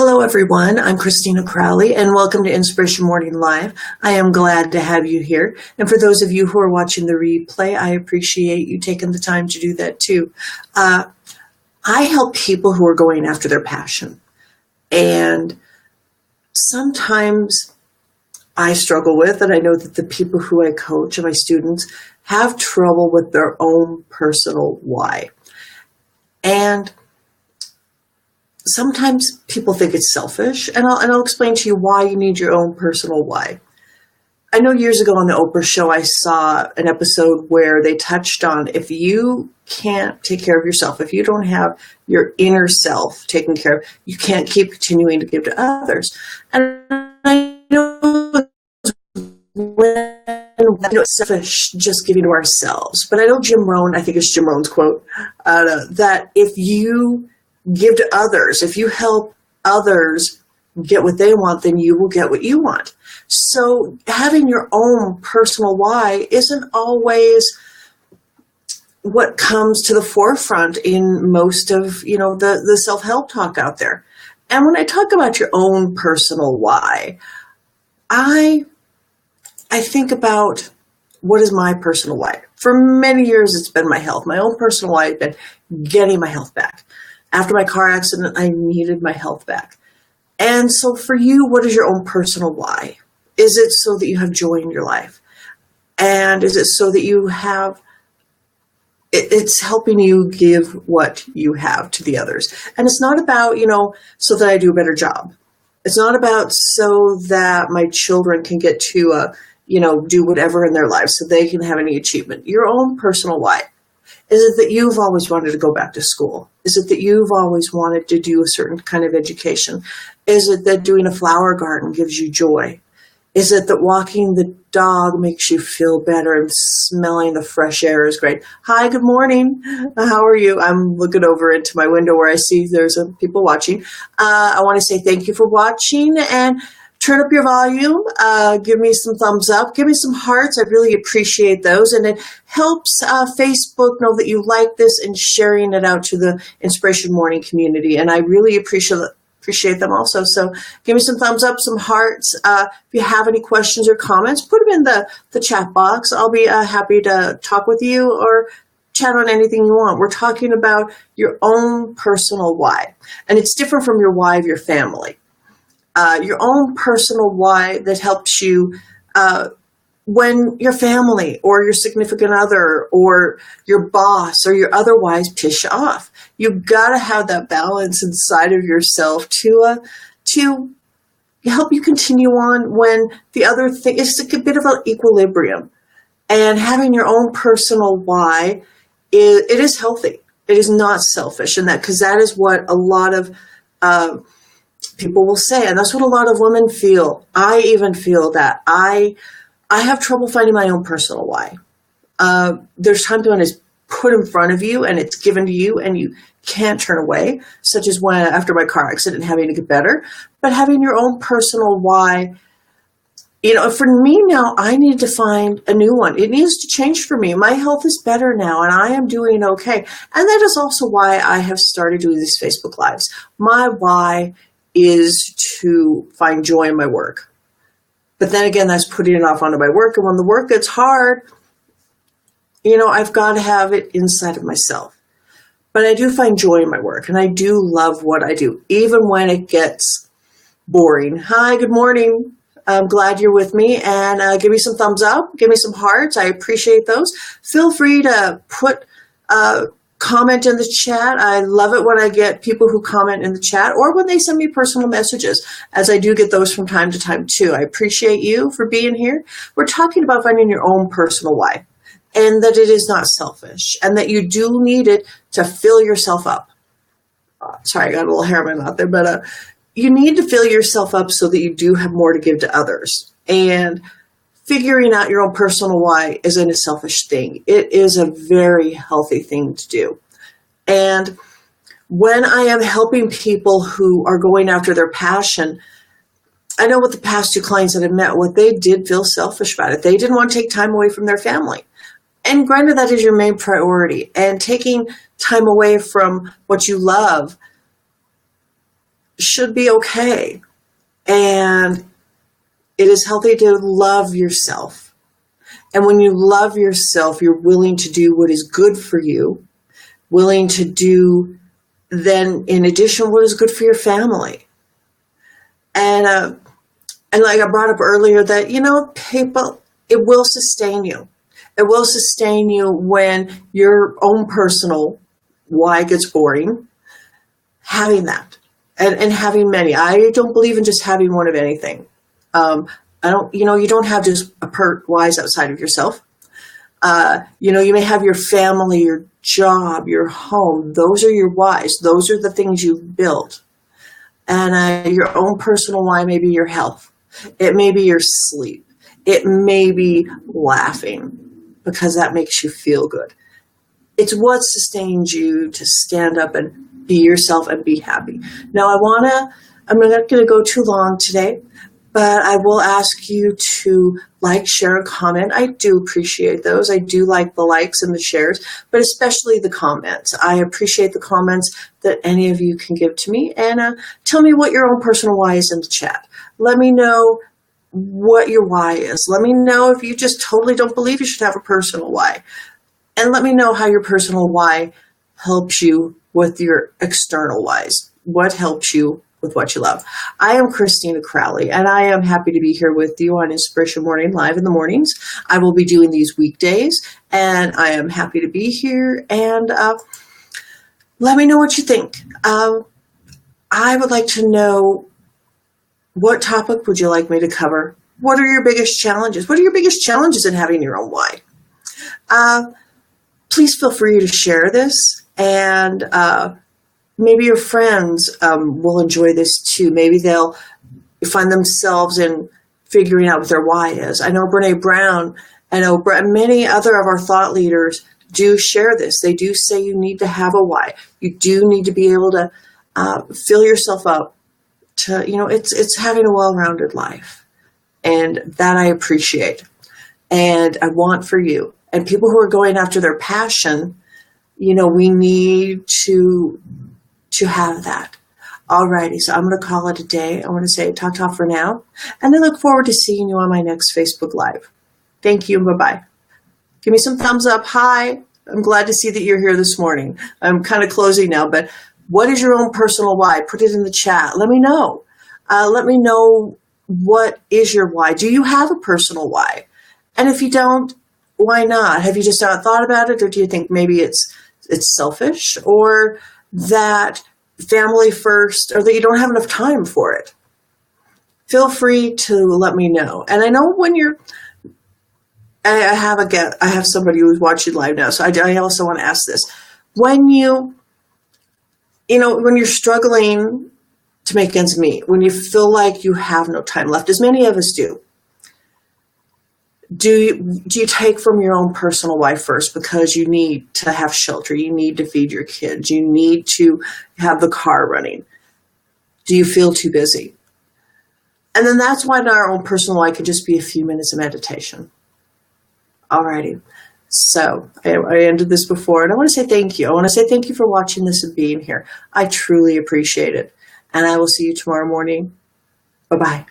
Hello, everyone. I'm Christina Crowley, and welcome to Inspiration Morning Live. I am glad to have you here. And for those of you who are watching the replay, I appreciate you taking the time to do that too. I help people who are going after their passion. And sometimes I struggle with, and I know that the people who I coach and my students have trouble with their own personal why. And sometimes people think it's selfish, and I'll explain to you why you need your own personal why. I know years ago on the Oprah show, I saw an episode where they touched on if you can't take care of yourself, if you don't have your inner self taken care of, you can't keep continuing to give to others. And I know it's selfish just giving to ourselves, but I know Jim Rohn, I think it's Jim Rohn's quote, that if you give to others, if you help others get what they want, then you will get what you want. So having your own personal why isn't always what comes to the forefront in most of, the self-help talk out there. And when I talk about your own personal why, I think about what is my personal why. For many years, it's been my health. My own personal why has been getting my health back. After my car accident, I needed my health back. And so for you, what is your own personal why? Is it so that you have joy in your life? And is it so that you have, it's helping you give what you have to the others? And it's not about, so that I do a better job. It's not about so that my children can get to, do whatever in their lives so they can have any achievement. Your own personal why. Is it that you've always wanted to go back to school? Is it that you've always wanted to do a certain kind of education? Is it that doing a flower garden gives you joy? Is it that walking the dog makes you feel better and smelling the fresh air is great? Hi, good morning. How are you? I'm looking over into my window where I see there's some people watching. I want to say thank you for watching and turn up your volume, give me some thumbs up, give me some hearts. I really appreciate those. And it helps Facebook know that you like this and sharing it out to the Inspiration Morning community. And I really appreciate them also. So give me some thumbs up, some hearts. If you have any questions or comments, put them in the chat box. I'll be happy to talk with you or chat on anything you want. We're talking about your own personal why. And it's different from your why of your family. Your own personal why that helps you when your family or your significant other or your boss or your otherwise piss you off. You've got to have that balance inside of yourself to help you continue on when the other thing is a bit of an equilibrium. And having your own personal why, it is healthy. It is not selfish, and because that is what a lot of people will say, and that's what a lot of women feel. I even feel that. I have trouble finding my own personal why. There's times when it's put in front of you and it's given to you and you can't turn away, such as when after my car accident having to get better. But having your own personal why, for me now, I need to find a new one. It needs to change for me. My health is better now and I am doing okay. And that is also why I have started doing these Facebook Lives. My why is to find joy in my work. But then again, that's putting it off onto my work. And when the work gets hard, I've got to have it inside of myself. But I do find joy in my work and I do love what I do, even when it gets boring. Hi, good morning. I'm glad you're with me, and give me some thumbs up, give me some hearts. I appreciate those. Feel free to put comment in the chat. I love it when I get people who comment in the chat or when they send me personal messages, as I do get those from time to time too. I appreciate you for being here. We're talking about finding your own personal why, and that it is not selfish, and that you do need it to fill yourself up. Sorry, I got a little hair in my mouth there, but you need to fill yourself up so that you do have more to give to others. And figuring out your own personal why isn't a selfish thing. It is a very healthy thing to do. And when I am helping people who are going after their passion, I know with the past two clients that I've met, what they did feel selfish about it. They didn't want to take time away from their family. And granted, that is your main priority. And taking time away from what you love should be okay. And it is healthy to love yourself. And when you love yourself, you're willing to do what is good for you, willing to do then, in addition, what is good for your family. And like I brought up earlier, that, people, it will sustain you. It will sustain you when your own personal why gets boring. Having that and having many. I don't believe in just having one of anything. You don't have just a whys outside of yourself. You may have your family, your job, your home. Those are your whys. Those are the things you've built. And your own personal why may be your health. It may be your sleep. It may be laughing, because that makes you feel good. It's what sustains you to stand up and be yourself and be happy. Now, I'm not going to go too long today, but I will ask you to like, share, and comment. I do appreciate those. I do like the likes and the shares, but especially the comments. I appreciate the comments that any of you can give to me. And tell me what your own personal why is in the chat. Let me know what your why is. Let me know if you just totally don't believe you should have a personal why. And let me know how your personal why helps you with your external whys. What helps you with what you love. I am Christina Crowley, and I am happy to be here with you on Inspiration Morning Live in the mornings. I will be doing these weekdays, and I am happy to be here. And let me know what you think. I would like to know, what topic would you like me to cover? What are your biggest challenges? What are your biggest challenges in having your own why? Please feel free to share this, and maybe your friends will enjoy this too. Maybe they'll find themselves in figuring out what their why is. I know Brene Brown, I know many other of our thought leaders do share this. They do say you need to have a why. You do need to be able to fill yourself up to, it's having a well-rounded life. And that I appreciate. And I want for you. And people who are going after their passion, we need to have that. Alrighty, so I'm going to call it a day. I want to say ta-ta for now. And I look forward to seeing you on my next Facebook Live. Thank you and bye-bye. Give me some thumbs up. Hi. I'm glad to see that you're here this morning. I'm kind of closing now, but what is your own personal why? Put it in the chat. Let me know. Let me know, what is your why? Do you have a personal why? And if you don't, why not? Have you just not thought about it? Or do you think maybe it's selfish, or that family first, or that you don't have enough time for it? Feel free to let me know. And I know when I have somebody who's watching live now, so I also want to ask this. When when you're struggling to make ends meet, when you feel like you have no time left, as many of us do you take from your own personal why first, because you need to have shelter, you need to feed your kids, you need to have the car running? Do you feel too busy? And then that's why our own personal why could just be a few minutes of meditation. Alrighty. So I ended this before, and I want to say thank you. I want to say thank you for watching this and being here. I truly appreciate it. And I will see you tomorrow morning. Bye-bye.